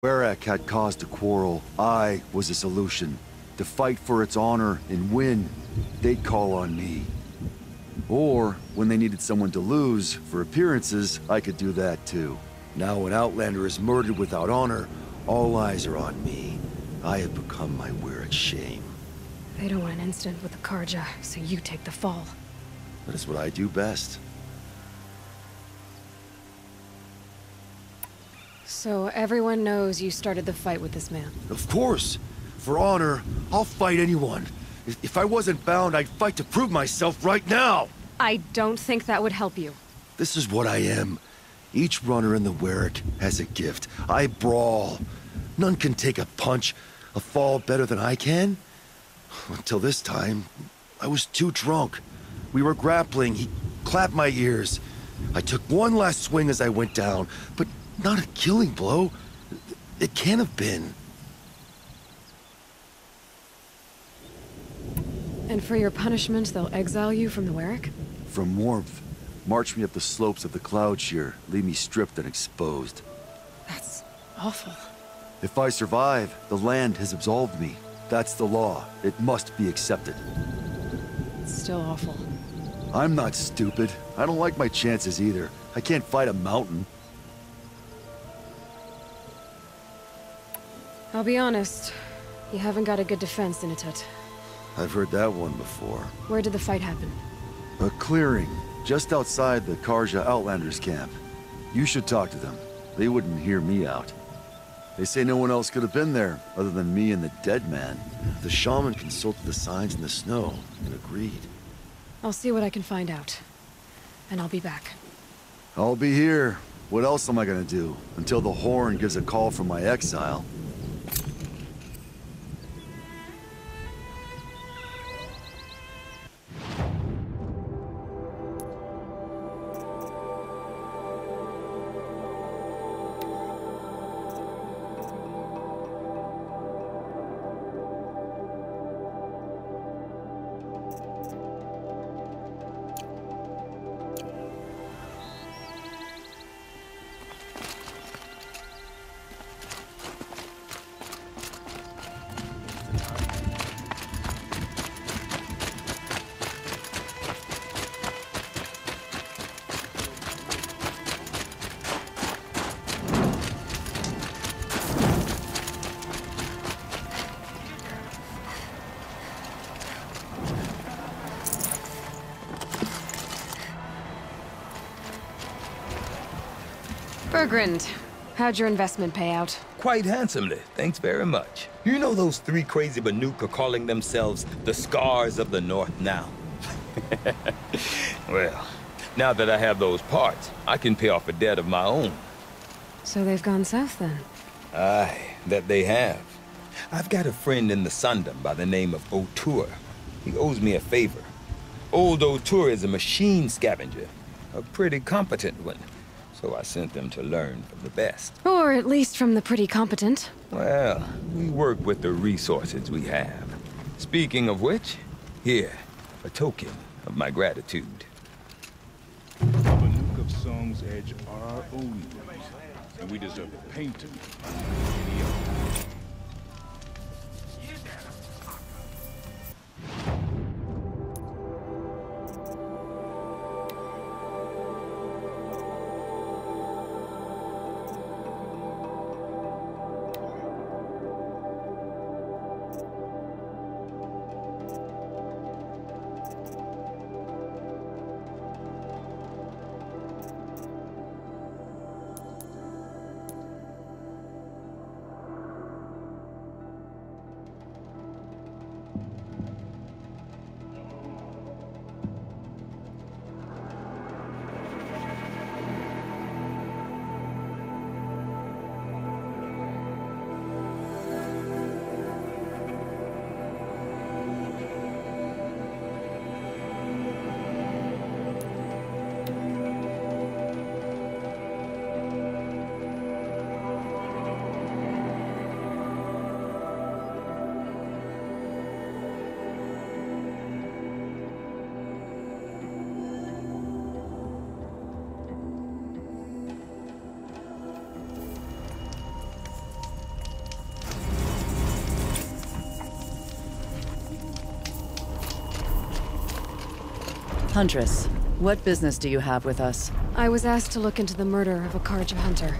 Werak had cause to quarrel. I was a solution. To fight for its honor and win, they'd call on me. Or, when they needed someone to lose, for appearances, I could do that too. Now an Outlander is murdered without honor, all eyes are on me. I have become my Werak's shame. They don't want an incident with the Karja, so you take the fall. That is what I do best. So everyone knows you started the fight with this man? Of course! For honor, I'll fight anyone. If I wasn't bound, I'd fight to prove myself right now! I don't think that would help you. This is what I am. Each runner in the Werak has a gift. I brawl. None can take a punch, a fall better than I can. Until this time, I was too drunk. We were grappling, he clapped my ears. I took one last swing as I went down, but not a killing blow. It can't have been. And for your punishment, they'll exile you from the Werak? From warmth. March me up the slopes of the Cloud Shear, leave me stripped and exposed. That's awful. If I survive, the land has absolved me. That's the law. It must be accepted. It's still awful. I'm not stupid. I don't like my chances either. I can't fight a mountain. I'll be honest. You haven't got a good defense, Initut. I've heard that one before. Where did the fight happen? A clearing, just outside the Karja Outlanders camp. You should talk to them. They wouldn't hear me out. They say no one else could have been there, other than me and the dead man. The shaman consulted the signs in the snow, and agreed. I'll see what I can find out. And I'll be back. I'll be here. What else am I gonna do? Until the Horn gives a call from my exile. Bergrand, how'd your investment pay out? Quite handsomely, thanks very much. You know those three crazy Banuk are calling themselves the Scars of the North now? Well, now that I have those parts, I can pay off a debt of my own. So they've gone south then? Aye, that they have. I've got a friend in the Sundom by the name of O'Toole. He owes me a favor. Old O'Toole is a machine scavenger, a pretty competent one. So I sent them to learn from the best. Or at least from the pretty competent. Well, we work with the resources we have. Speaking of which, here, a token of my gratitude. The Banuk of Song's Edge are our own ones, and we deserve a painting. Any other. Huntress, what business do you have with us? I was asked to look into the murder of a Karja hunter.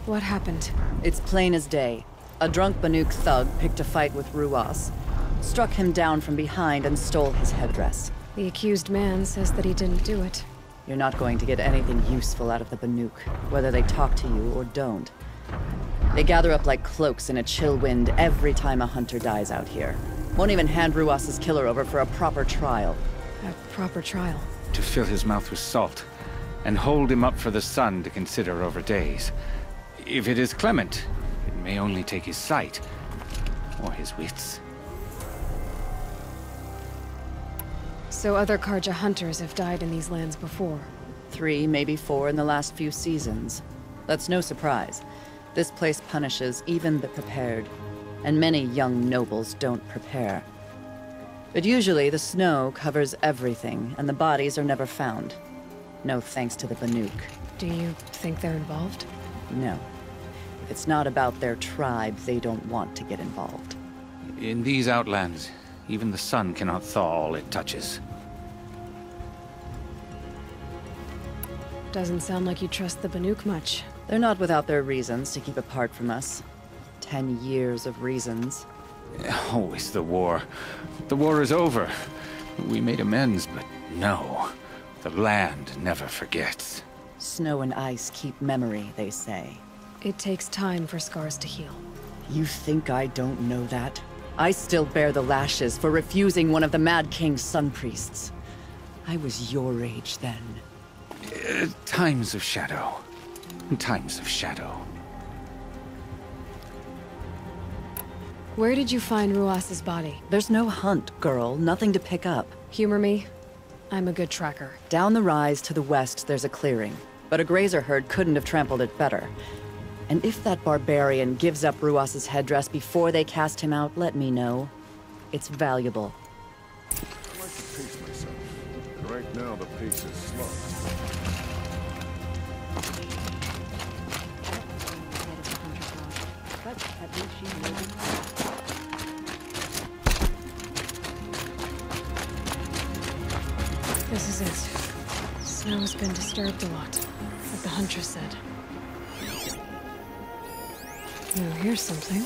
What happened? It's plain as day. A drunk Banuk thug picked a fight with Ruas, struck him down from behind and stole his headdress. The accused man says that he didn't do it. You're not going to get anything useful out of the Banuk, whether they talk to you or don't. They gather up like cloaks in a chill wind every time a hunter dies out here. Won't even hand Ruas's killer over for a proper trial. A proper trial. To fill his mouth with salt, and hold him up for the sun to consider over days. If it is clement, it may only take his sight, or his wits. So other Karja hunters have died in these lands before. 3, maybe 4 in the last few seasons. That's no surprise. This place punishes even the prepared, and many young nobles don't prepare. But usually the snow covers everything, and the bodies are never found. No thanks to the Banuk. Do you think they're involved? No. If it's not about their tribe, they don't want to get involved. In these outlands, even the sun cannot thaw all it touches. Doesn't sound like you trust the Banuk much. They're not without their reasons to keep apart from us. 10 years of reasons. Always the war. The war is over. We made amends, but no. The land never forgets. Snow and ice keep memory, they say. It takes time for scars to heal. You think I don't know that? I still bear the lashes for refusing one of the Mad King's sun priests. I was your age then. Times of shadow. Times of shadow. Where did you find Ruas's body? There's no hunt, girl. Nothing to pick up. Humor me. I'm a good tracker. Down the rise to the west, there's a clearing. But a grazer herd couldn't have trampled it better. And if that barbarian gives up Ruas's headdress before they cast him out, let me know. It's valuable. I like to pace myself, and right now the pace is slow. This is it. Snow has been disturbed a lot, like the Huntress said. Oh, here's something.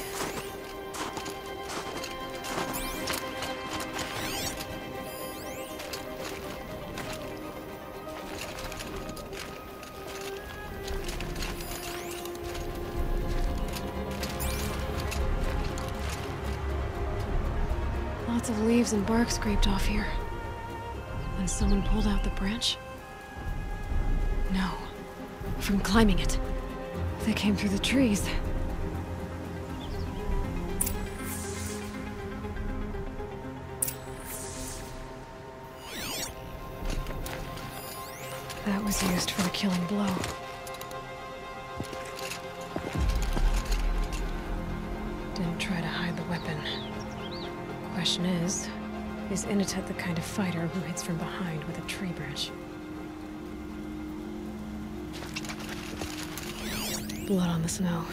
Lots of leaves and bark scraped off here. And someone pulled out the branch? No. From climbing it. They came through the trees. That was used for the killing blow. Didn't try to hide the weapon. Question is Initet the kind of fighter who hits from behind with a tree branch? Blood on the snow.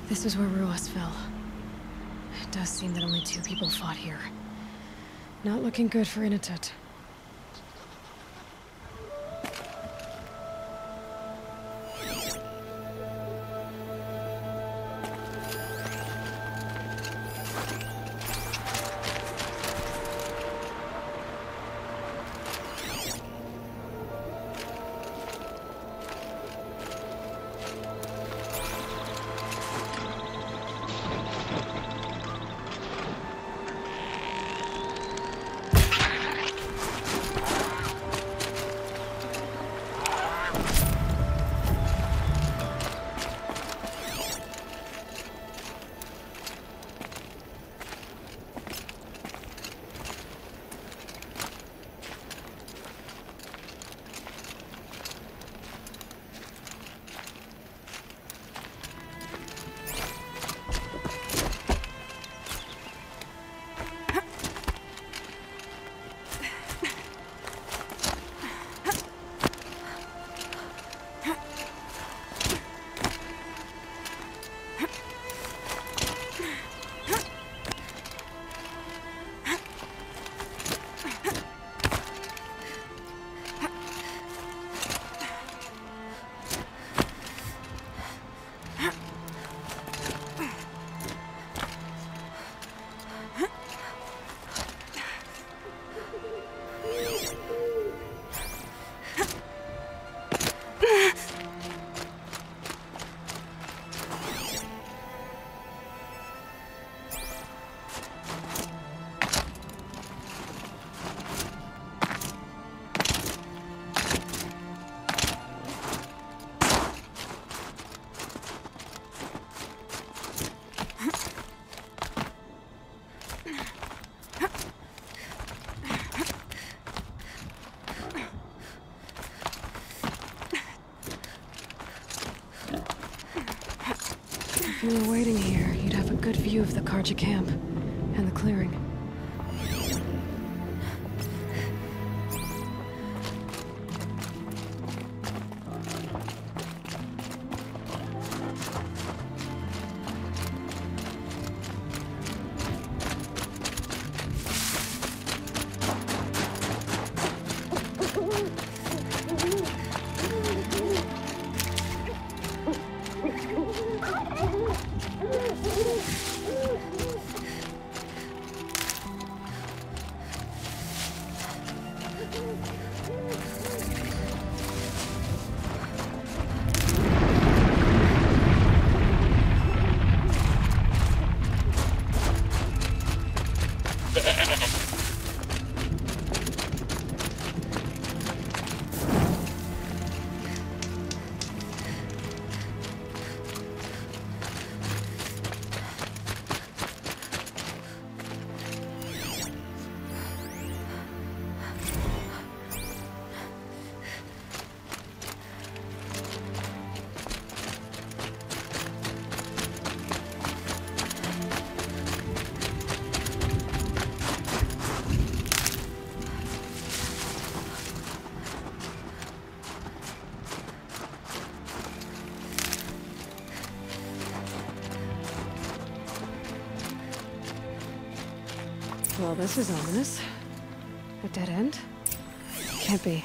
This is where Ruas fell. It does seem that only 2 people fought here. Not looking good for Initet. If you were waiting here, you'd have a good view of the Karja camp and the clearing. Well, this is ominous. A dead end? Can't be.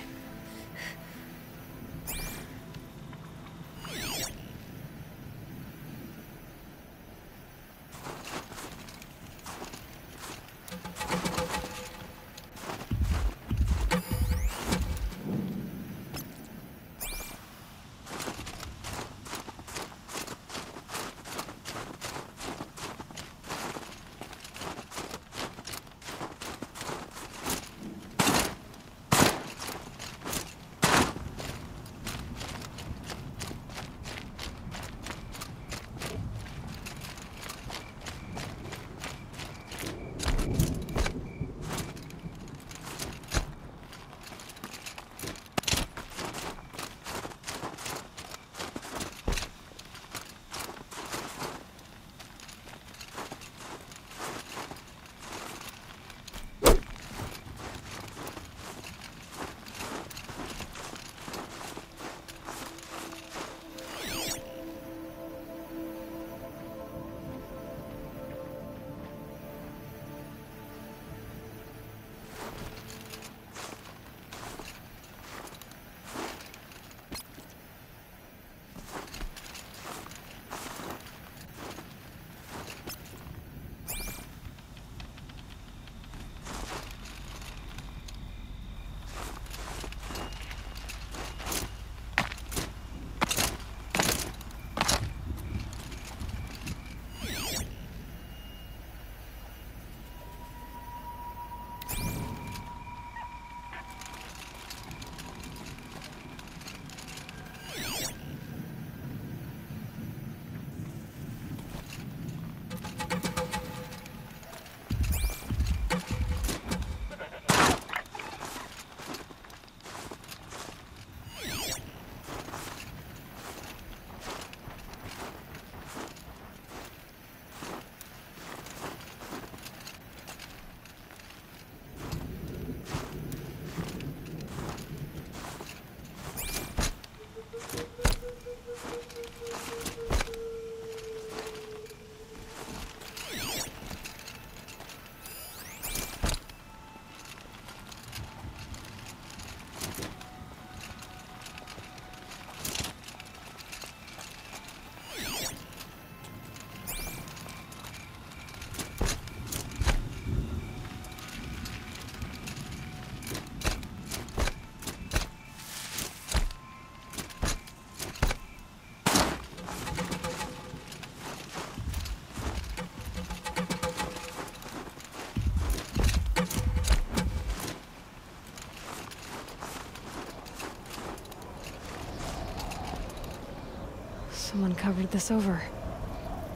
Someone covered this over.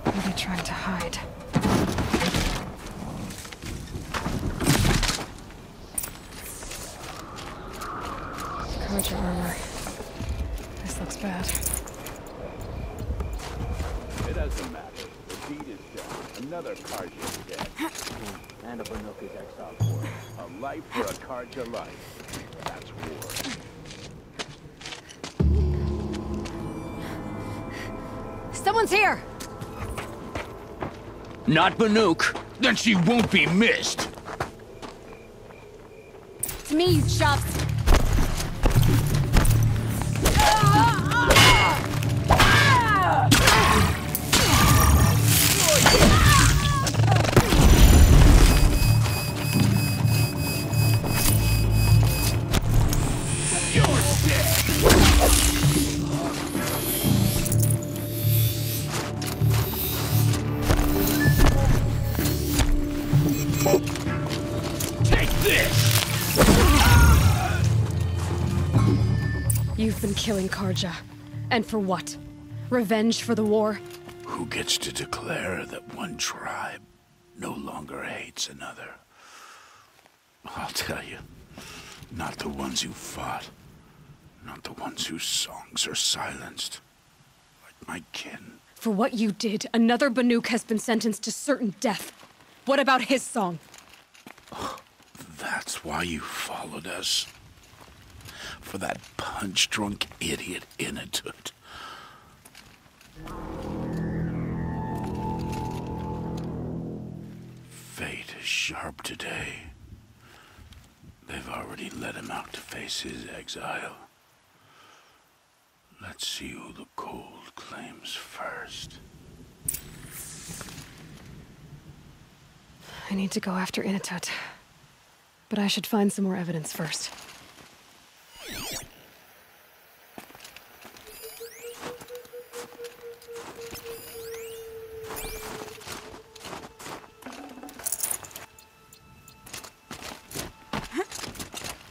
Maybe trying to hide. Karja armor. This looks bad. It doesn't matter. another Karja death. And a Banuk is exiled for it. A life for a Karja life. That's war. Someone's here! Not Banuk. Then she won't be missed. It's me, you chumps! You've been killing Karja. And for what? Revenge for the war? Who gets to declare that one tribe no longer hates another? I'll tell you, not the ones who fought. Not the ones whose songs are silenced. Like my kin. For what you did, another Banuk has been sentenced to certain death. What about his song? That's why you followed us. For that punch-drunk idiot Inatut. Fate is sharp today. They've already let him out to face his exile. Let's see who the cold claims first. I need to go after Inatut. But I should find some more evidence first.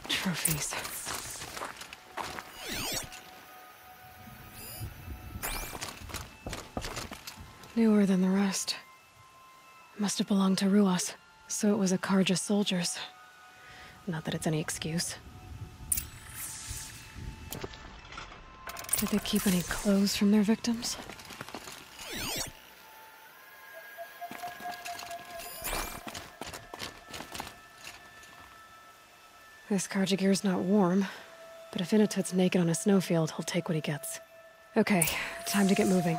Trophies. Newer than the rest. Must have belonged to Ruas, so it was a Karja soldier's. Not that it's any excuse. Did they keep any clothes from their victims? This Karja gear's not warm, but if Inatut's naked on a snowfield, he'll take what he gets. Okay, time to get moving.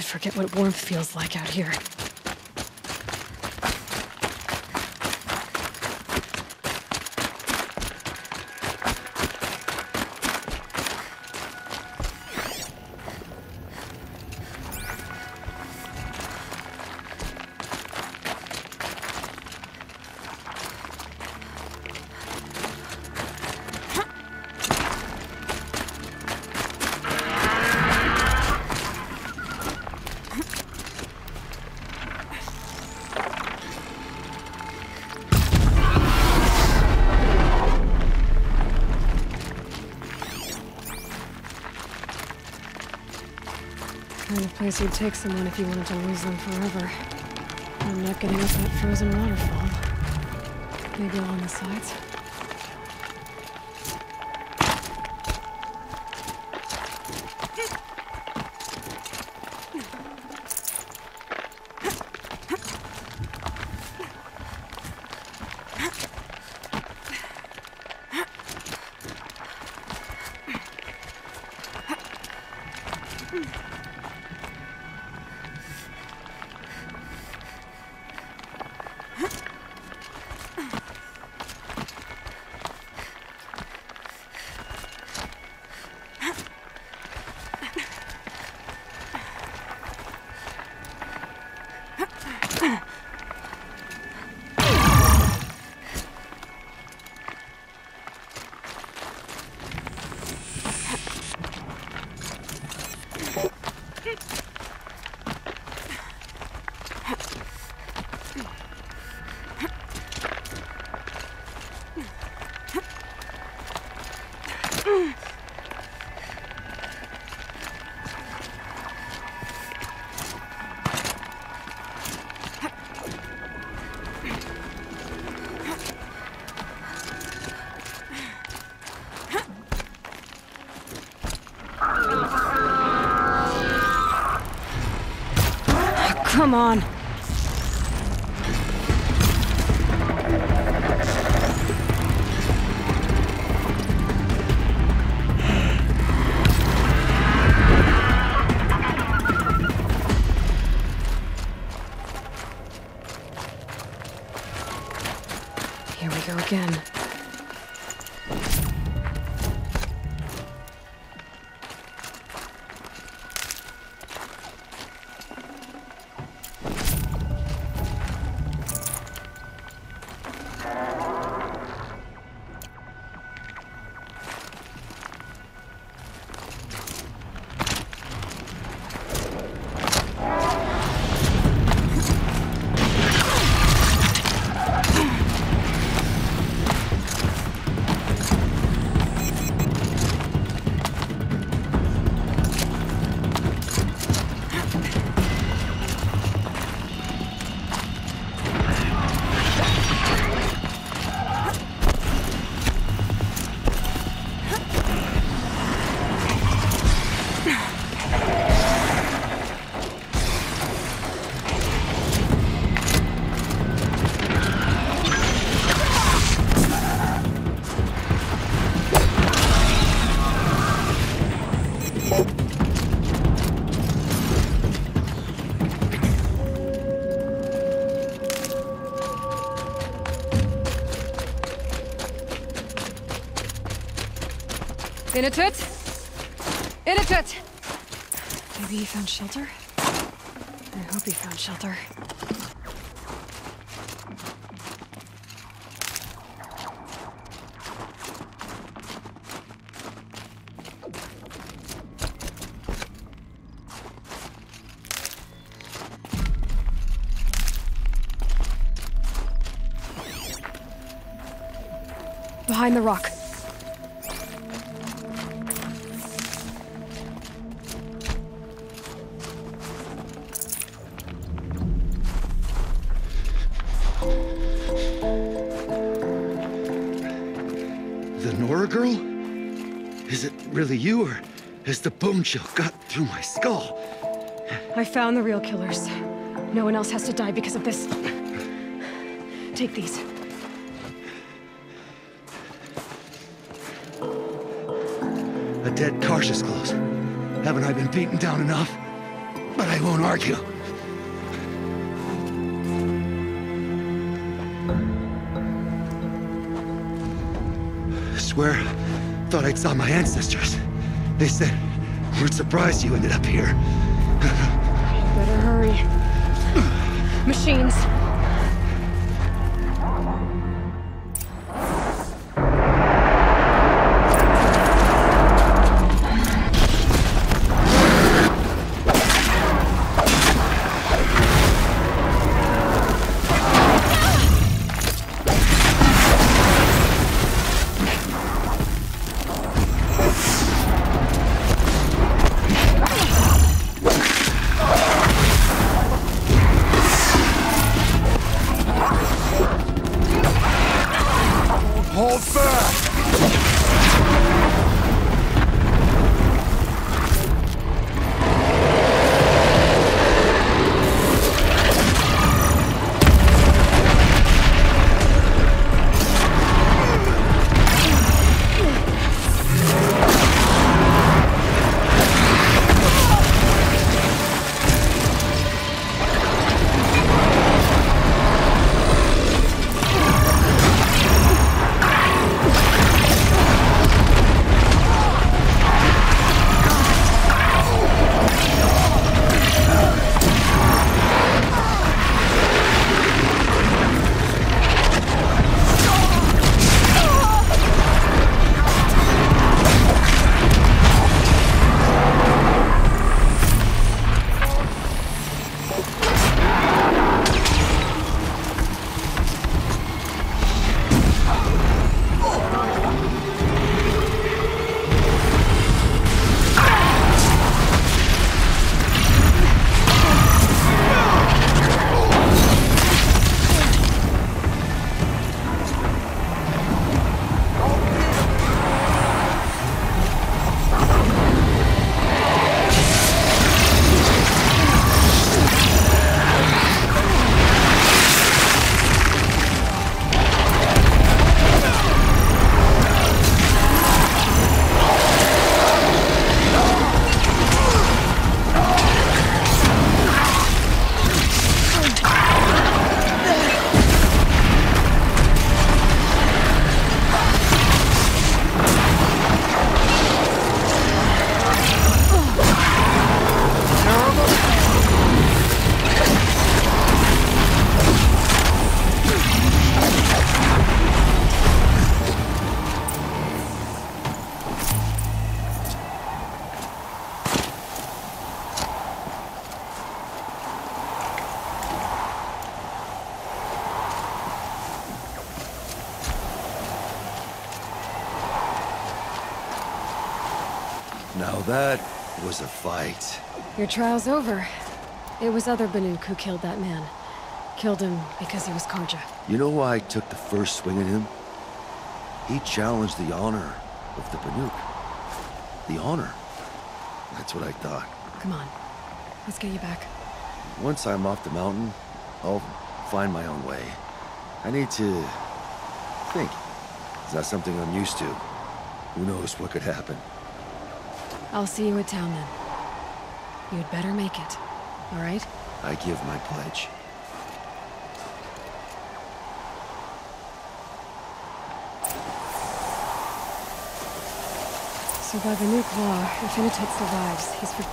Forget what warmth feels like out here. kind of place you'd take someone if you wanted to lose them forever. I'm not getting up that frozen waterfall. Maybe along the sides? Come on. Here we go again. Inatut! Inatut! Maybe he found shelter? I hope he found shelter. Behind the rock. The Nora girl? Is it really you, or has the bone chill got through my skull? I found the real killers. No one else has to die because of this. Take these. A dead Karsh's close. Haven't I been beaten down enough? But I won't argue. Swear, thought I'd saw my ancestors. They said, we're surprised you ended up here. Better hurry. Machines. that was a fight. Your trial's over. It was other Banuk who killed that man. Killed him because he was Karja. You know why I took the first swing at him? He challenged the honor of the Banuk. The honor. That's what I thought. Come on. Let's get you back. Once I'm off the mountain, I'll find my own way. I need to think. It's not something I'm used to. Who knows what could happen? I'll see you at town then. You'd better make it. All right? I give my pledge. So by the Nuke law, if Initut survives, he's for...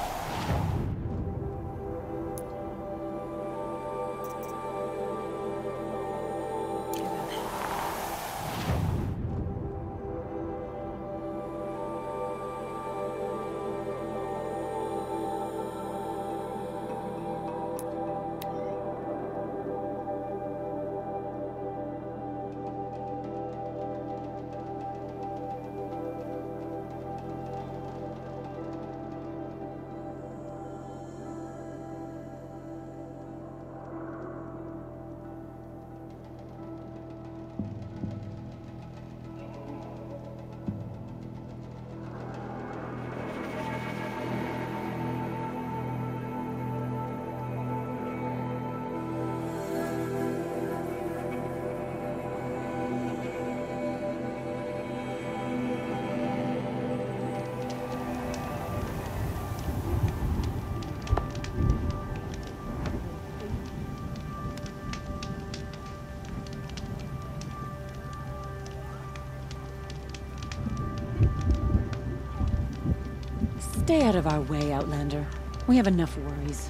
Stay out of our way, Outlander. We have enough worries.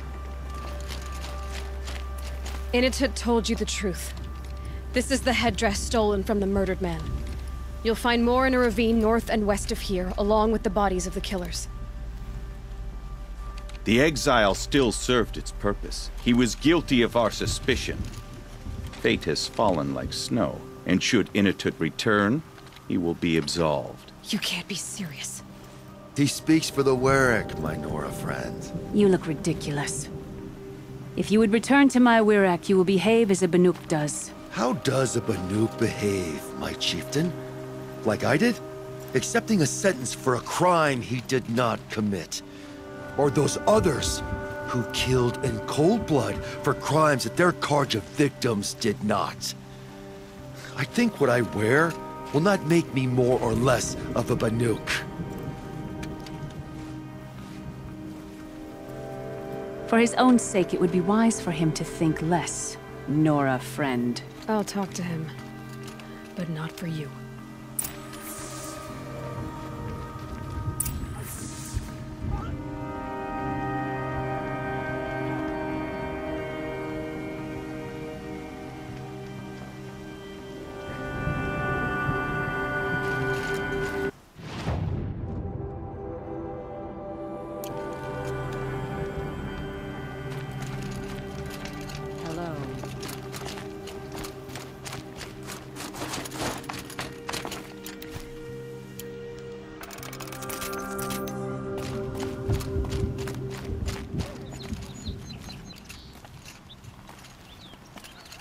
Initut told you the truth. This is the headdress stolen from the murdered man. You'll find more in a ravine north and west of here, along with the bodies of the killers. The exile still served its purpose. He was guilty of our suspicion. Fate has fallen like snow, and should Initut return, he will be absolved. You can't be serious. He speaks for the Werak, my Nora friend. You look ridiculous. If you would return to my Werak, you will behave as a Banuk does. How does a Banuk behave, my chieftain? Like I did? Accepting a sentence for a crime he did not commit. Or those others who killed in cold blood for crimes that their Karja victims did not. I think what I wear will not make me more or less of a Banuk. For his own sake, it would be wise for him to think less. Nora, friend. I'll talk to him. But not for you.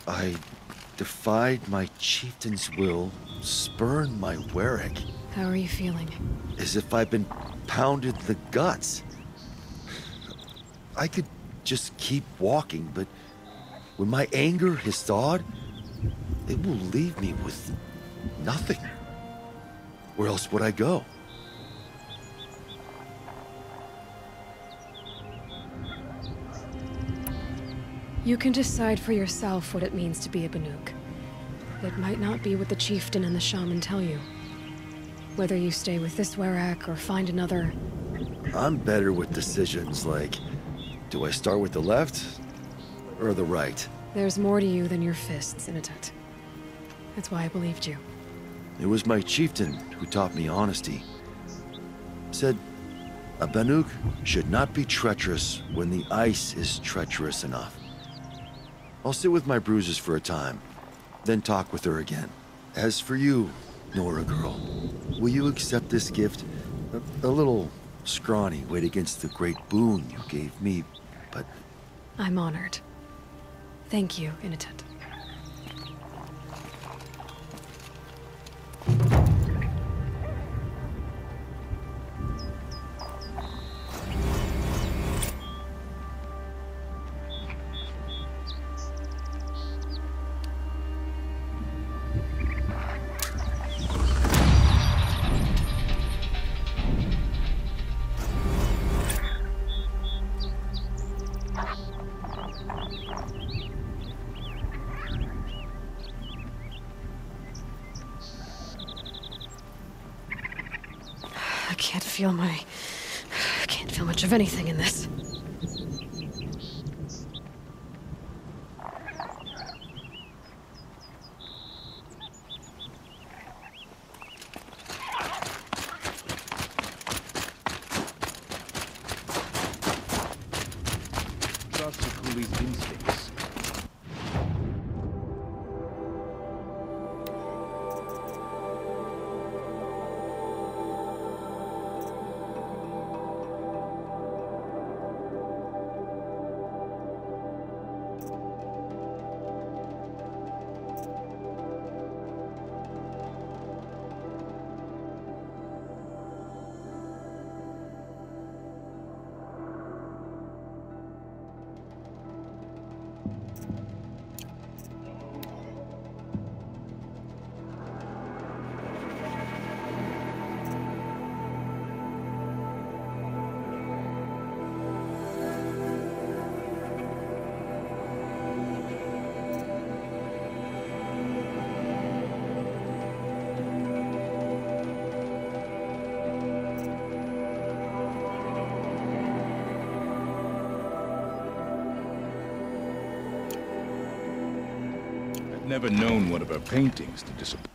I defied my chieftain's will, spurned my Werak. How are you feeling? As if I've been pounded in the guts. I could just keep walking, but when my anger has thawed, it will leave me with nothing. Where else would I go? You can decide for yourself what it means to be a Banuk. It might not be what the chieftain and the shaman tell you. Whether you stay with this Werak or find another... I'm better with decisions like, do I start with the left or the right? There's more to you than your fists, Initut. That's why I believed you. It was my chieftain who taught me honesty. Said, a Banuk should not be treacherous when the ice is treacherous enough. I'll sit with my bruises for a time, then talk with her again. As for you, Nora girl, will you accept this gift? A little scrawny weighed against the great boon you gave me, but... I'm honored. Thank you, Innotet. I can't feel much of anything in this. Trust Akuli's instincts. Never known one of her paintings to disappoint.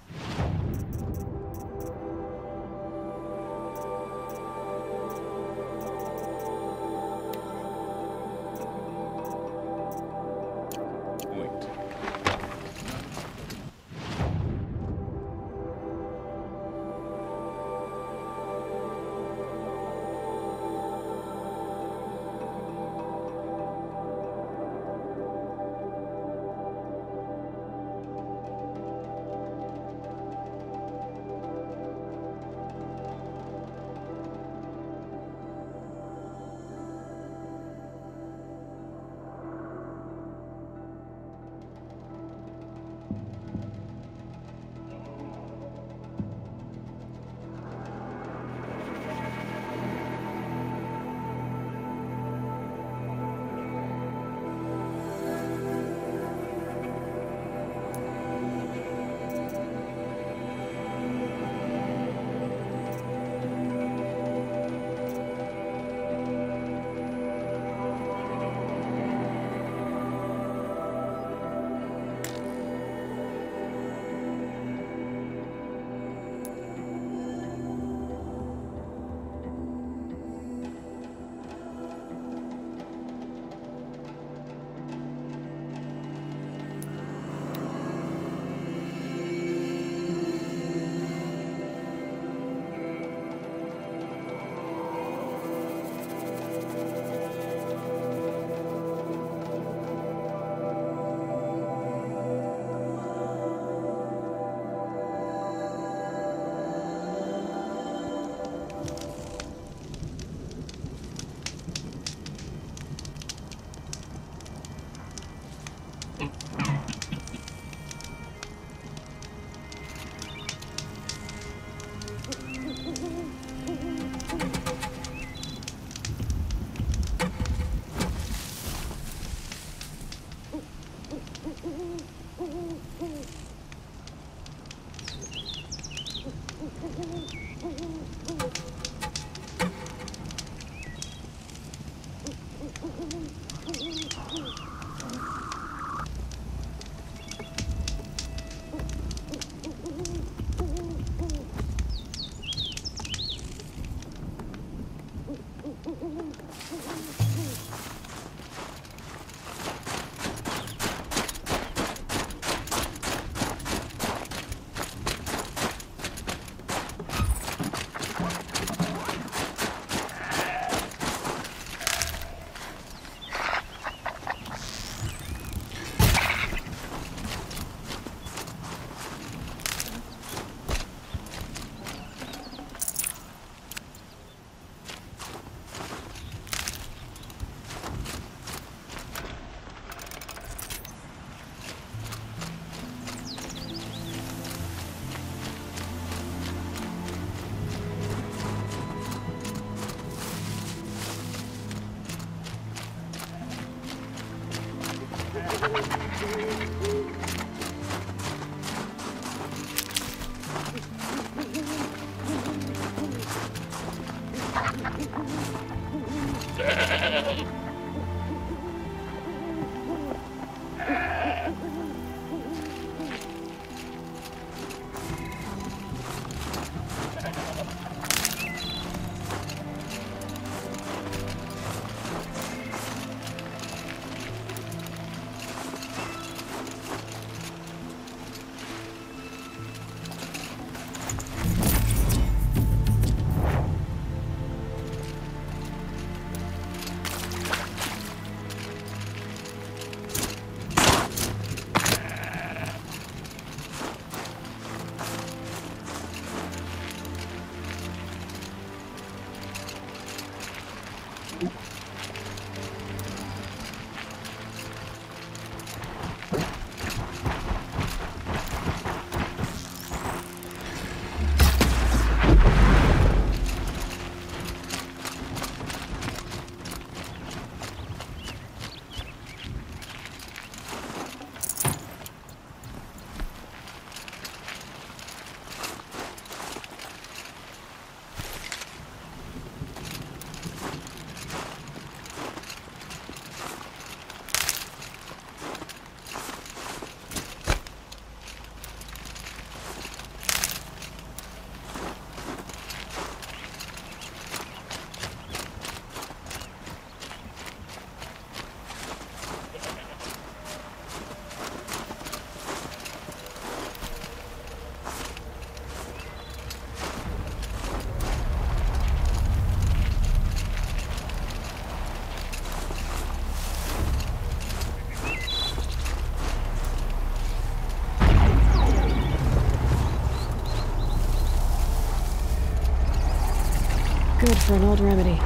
Good for an old remedy.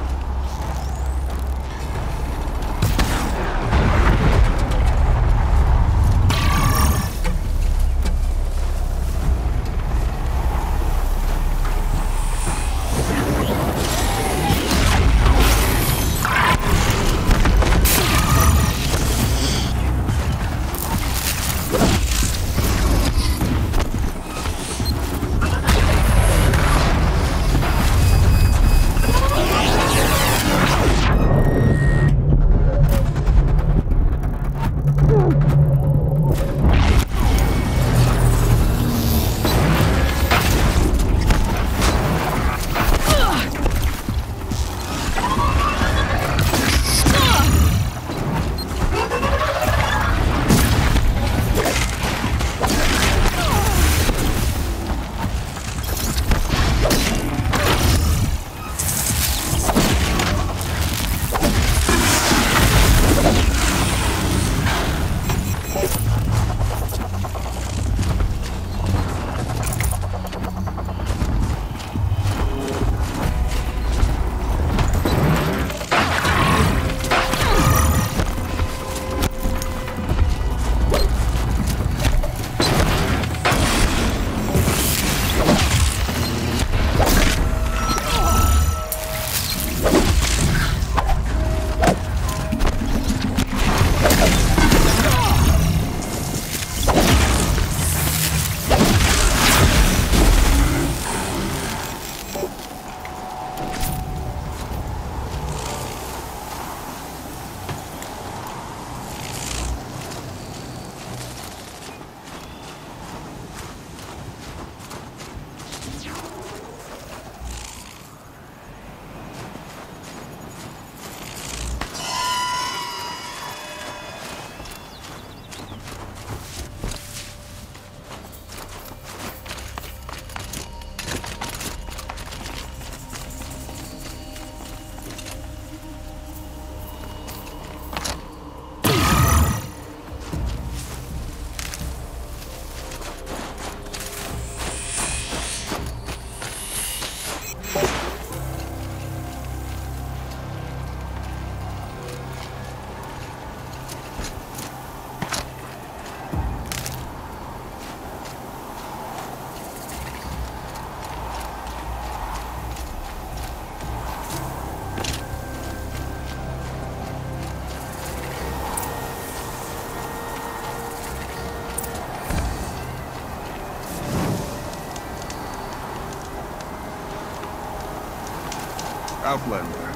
Outlander.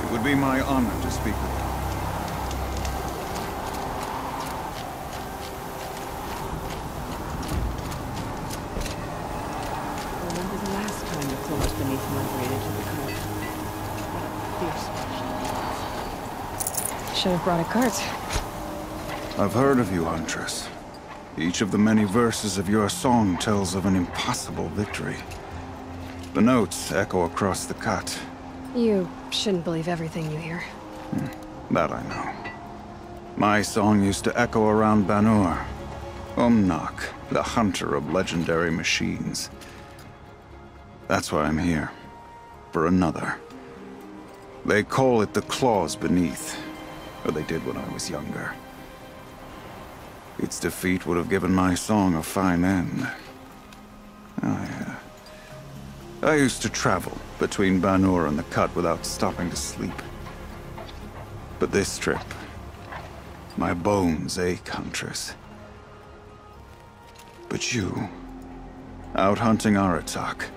It would be my honor to speak with you. Remember the last time the claws beneath migrated to the cart? What a fierce. Should have brought a cart. I've heard of you, Huntress. Each of the many verses of your song tells of an impossible victory. The notes echo across the cut. You shouldn't believe everything you hear. That I know. My song used to echo around Banur. Umnak, the hunter of legendary machines. That's why I'm here. For another. They call it the Claws Beneath. Or they did when I was younger. Its defeat would have given my song a fine end. I used to travel between Banur and the Cut without stopping to sleep. But this trip, my bones ache, Huntress. But you, out hunting Aratak,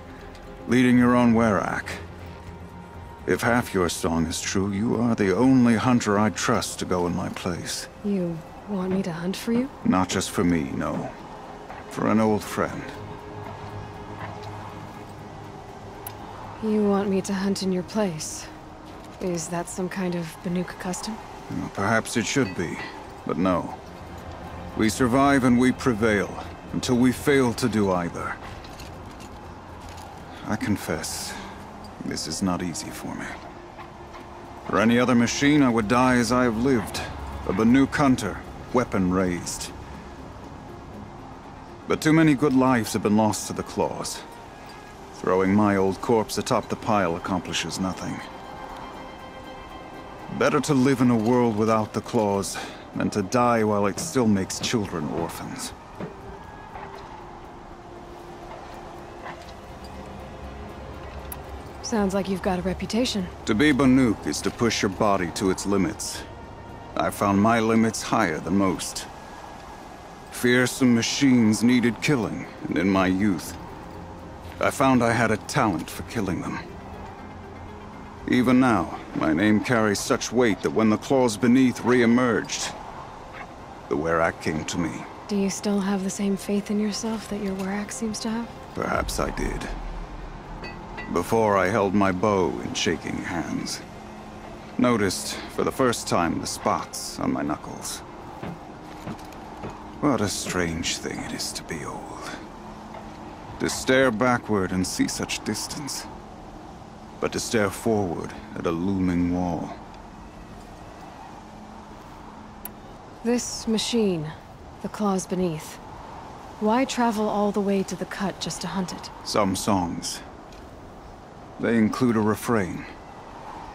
leading your own Werak. If half your song is true, you are the only hunter I trust to go in my place. You want me to hunt for you? Not just for me, no. For an old friend. You want me to hunt in your place? Is that some kind of Banuk custom? Well, perhaps it should be, but no. We survive and we prevail, until we fail to do either. I confess, this is not easy for me. For any other machine, I would die as I have lived. A Banuk hunter, weapon raised. But too many good lives have been lost to the Claws. Throwing my old corpse atop the pile accomplishes nothing. Better to live in a world without the Claws than to die while it still makes children orphans. Sounds like you've got a reputation. To be Banuk is to push your body to its limits. I found my limits higher than most. Fearsome machines needed killing, and in my youth, I found I had a talent for killing them. Even now, my name carries such weight that when the Claws Beneath re-emerged, the Werak came to me. Do you still have the same faith in yourself that your Werak seems to have? Perhaps I did. Before I held my bow in shaking hands. Noticed, for the first time, the spots on my knuckles. What a strange thing it is to be old. To stare backward and see such distance. But to stare forward at a looming wall. This machine, the Claws Beneath. Why travel all the way to the Cut just to hunt it? Some songs. They include a refrain.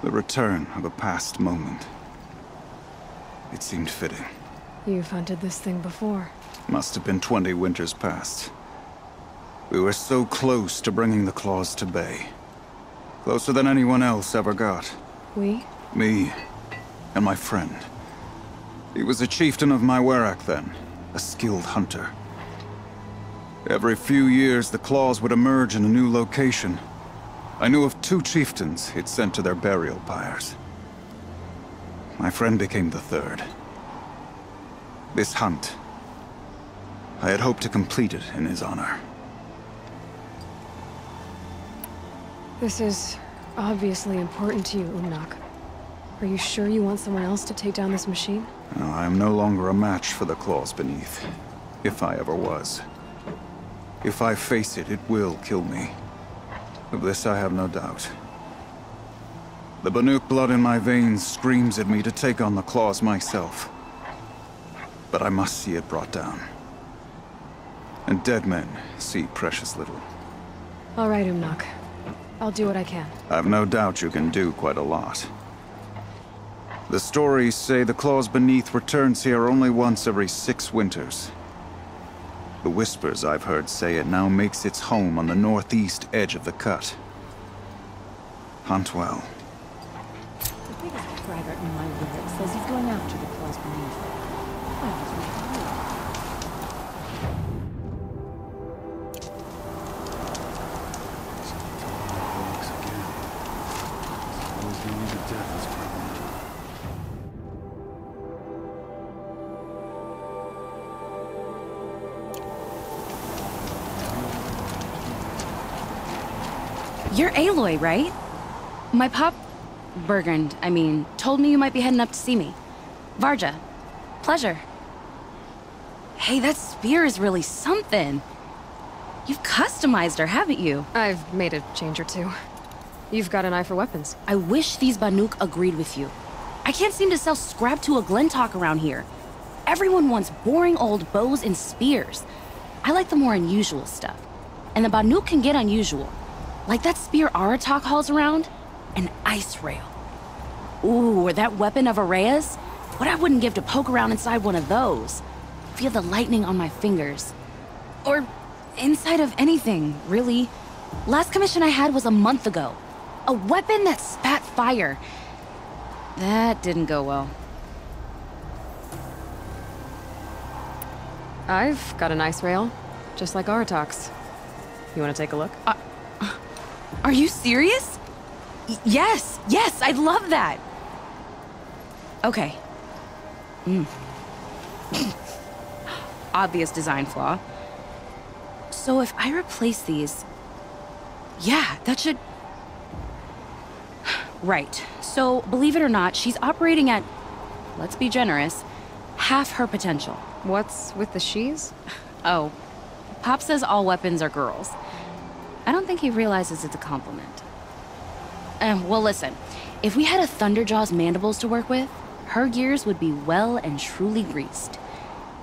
The return of a past moment. It seemed fitting. You've hunted this thing before. Must have been 20 winters past. We were so close to bringing the Claws to bay. Closer than anyone else ever got. We? Me. And my friend. He was a chieftain of my Werak then. A skilled hunter. Every few years, the Claws would emerge in a new location. I knew of 2 chieftains he'd sent to their burial pyres. My friend became the 3rd. This hunt, I had hoped to complete it in his honor. This is obviously important to you, Umnak. Are you sure you want someone else to take down this machine? No, I am no longer a match for the Claws Beneath. If I ever was. If I face it, it will kill me. Of this I have no doubt. The Banuk blood in my veins screams at me to take on the Claws myself. But I must see it brought down. And dead men see precious little. All right, Umnak. I'll do what I can. I've no doubt you can do quite a lot. The stories say the Claws Beneath returns here only once every 6 winters. The whispers I've heard say it now makes its home on the northeast edge of the Cut. Hunt well. The biggest braggart in my lyrics says he's going after the Claws Beneath. Why was we You're Aloy, right? My pop... Bergund, I mean, told me you might be heading up to see me. Varja. Pleasure. Hey, that spear is really something. You've customized her, haven't you? I've made a change or two. You've got an eye for weapons. I wish these Banuk agreed with you. I can't seem to sell scrap to a Glentalk around here. Everyone wants boring old bows and spears. I like the more unusual stuff. And the Banuk can get unusual. Like that spear Aratak hauls around. An ice rail. Ooh, or that weapon of Araya's? What I wouldn't give to poke around inside one of those. Feel the lightning on my fingers. Or inside of anything, really. Last commission I had was a month ago. A weapon that spat fire. That didn't go well. I've got an ice rail, just like Aratak's. You want to take a look? Are you serious? Yes, I'd love that. Okay. Obvious design flaw. So if I replace these... Yeah, that should... Right. So, believe it or not, she's operating at, let's be generous, half her potential. What's with the she's? Oh, Pop says all weapons are girls. I don't think he realizes it's a compliment. Well, listen. If we had a Thunderjaw's mandibles to work with, her gears would be well and truly greased.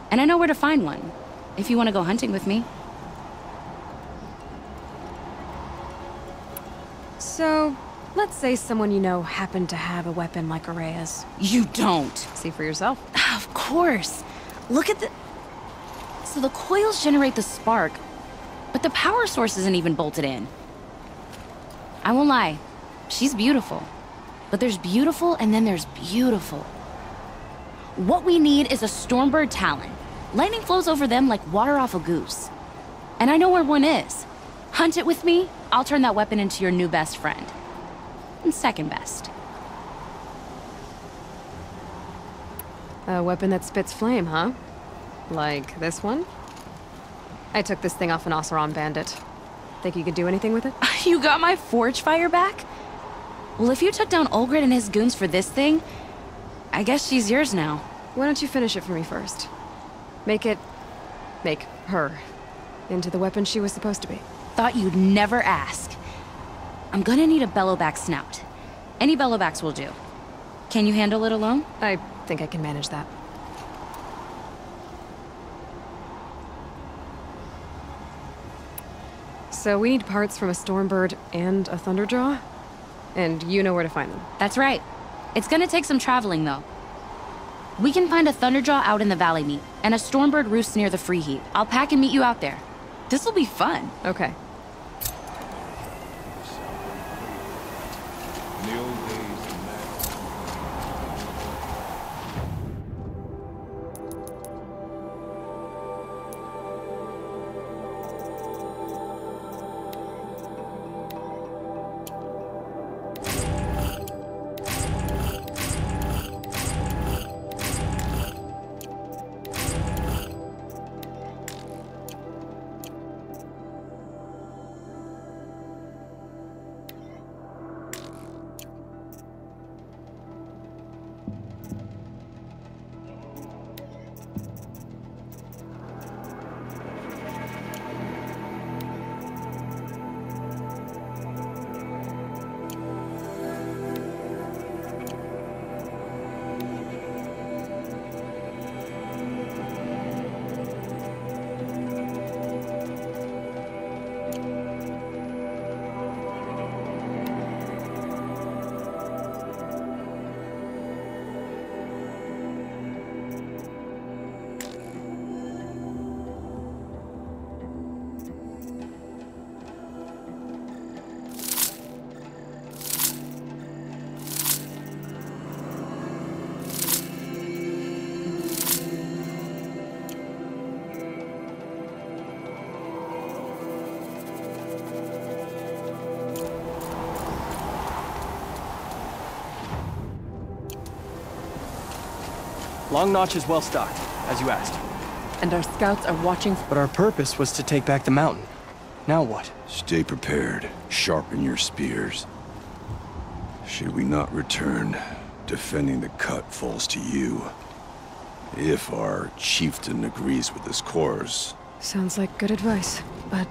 And I know where to find one, if you want to go hunting with me. So, let's say someone you know happened to have a weapon like Araya's. You don't. See for yourself. Of course. Look at the... So the coils generate the spark, but the power source isn't even bolted in. I won't lie. She's beautiful. But there's beautiful and then there's beautiful. What we need is a Stormbird Talon. Lightning flows over them like water off a goose. And I know where one is. Hunt it with me, I'll turn that weapon into your new best friend. And second best. A weapon that spits flame, huh? Like this one? I took this thing off an Oseram bandit. Think you could do anything with it? You got my forge fire back? Well, if you took down Olgrid and his goons for this thing, I guess she's yours now. Why don't you finish it for me first? Make her into the weapon she was supposed to be. Thought you'd never ask. I'm gonna need a bellowback snout. Any bellowbacks will do. Can you handle it alone? I think I can manage that. So we need parts from a Stormbird and a Thunderjaw? And you know where to find them. That's right. It's gonna take some traveling, though. We can find a Thunderjaw out in the Valley Meet, and a Stormbird roosts near the Free Heat. I'll pack and meet you out there. This'll be fun. Okay. In the old days, Long Notch is well stocked, as you asked. And our scouts are watching. But our purpose was to take back the mountain, Now what? Stay prepared. Sharpen your spears. Should we not return, defending the cut falls to you. If our chieftain agrees with this course. Sounds like good advice, but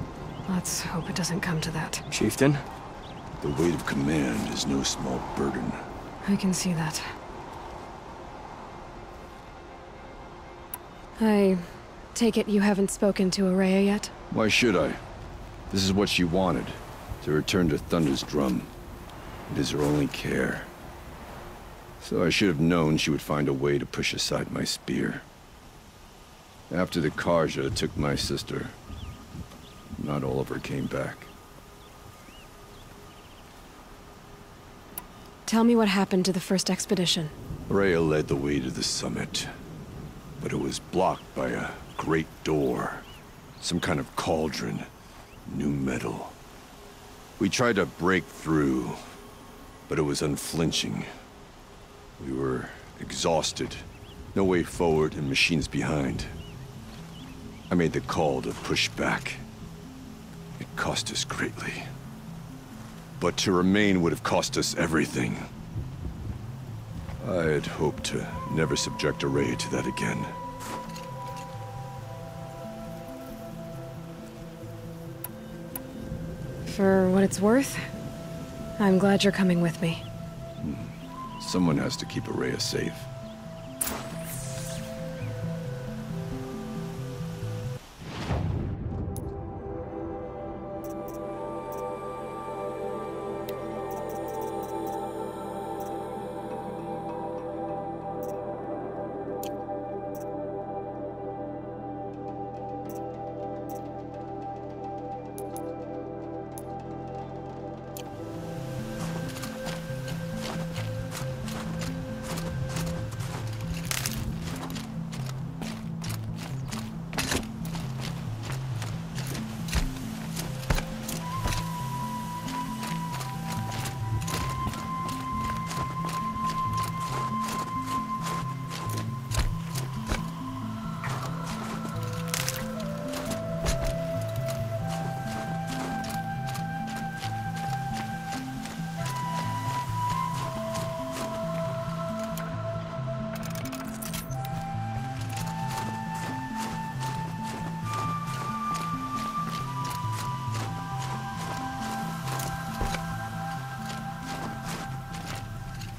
let's hope it doesn't come to that. Chieftain? The weight of command is no small burden. I can see that. I take it you haven't spoken to Ourea yet? Why should I? This is what she wanted, to return to Thunder's drum. It is her only care. So I should have known she would find a way to push aside my spear. After the Carja took my sister, not all of her came back. Tell me what happened to the first expedition. Ourea led the way to the summit, but it was blocked by a great door. Some kind of cauldron, new metal. We tried to break through, but it was unflinching. We were exhausted, no way forward and machines behind. I made the call to push back. It cost us greatly. But to remain would have cost us everything. I had hoped to never subject Ourea to that again. For what it's worth, I'm glad you're coming with me. Someone has to keep Ourea safe.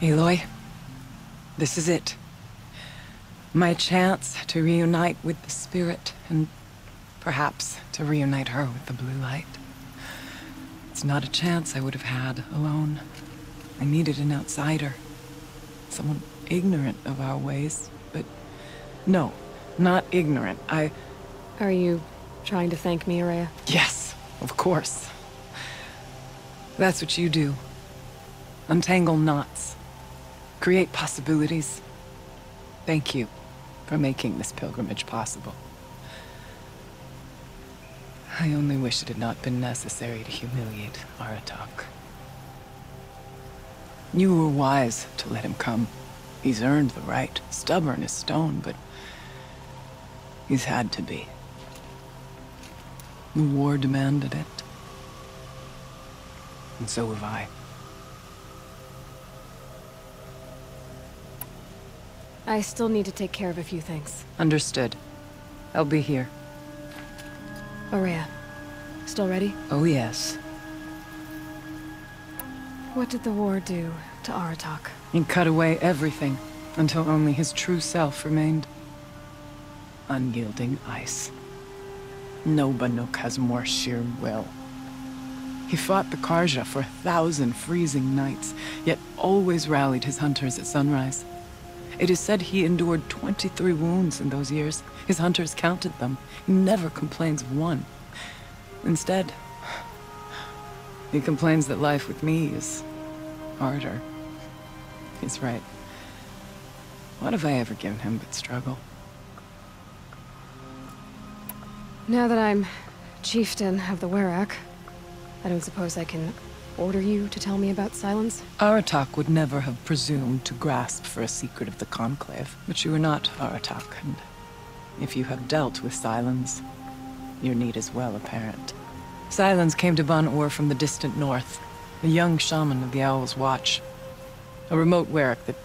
Aloy, this is it. My chance to reunite with the Spirit, and perhaps to reunite her with the Blue Light. It's not a chance I would have had alone. I needed an outsider. Someone ignorant of our ways, but no, not ignorant. Are you trying to thank me, Ourea? Yes, of course. That's what you do. Untangle knots. Create possibilities. Thank you for making this pilgrimage possible. I only wish it had not been necessary to humiliate Aratak. You were wise to let him come. He's earned the right. Stubborn as stone, but he's had to be. The war demanded it. And so have I. I still need to take care of a few things. Understood. I'll be here. Ourea, still ready? Oh, yes. What did the war do to Aratak? It cut away everything, until only his true self remained. Unyielding ice. No Banuk has more sheer will. He fought the Carja for 1,000 freezing nights, yet always rallied his hunters at sunrise. It is said he endured 23 wounds in those years. His hunters counted them. He never complains of one. Instead, he complains that life with me is harder. He's right. What have I ever given him but struggle? Now that I'm chieftain of the Werak, I don't suppose I can order you to tell me about Silence? Aratak would never have presumed to grasp for a secret of the Conclave. But you are not Aratak, and if you have dealt with Silence, your need is well apparent. Silence came to Ban-Ur from the distant north, a young shaman of the Owl's Watch. A remote Werak that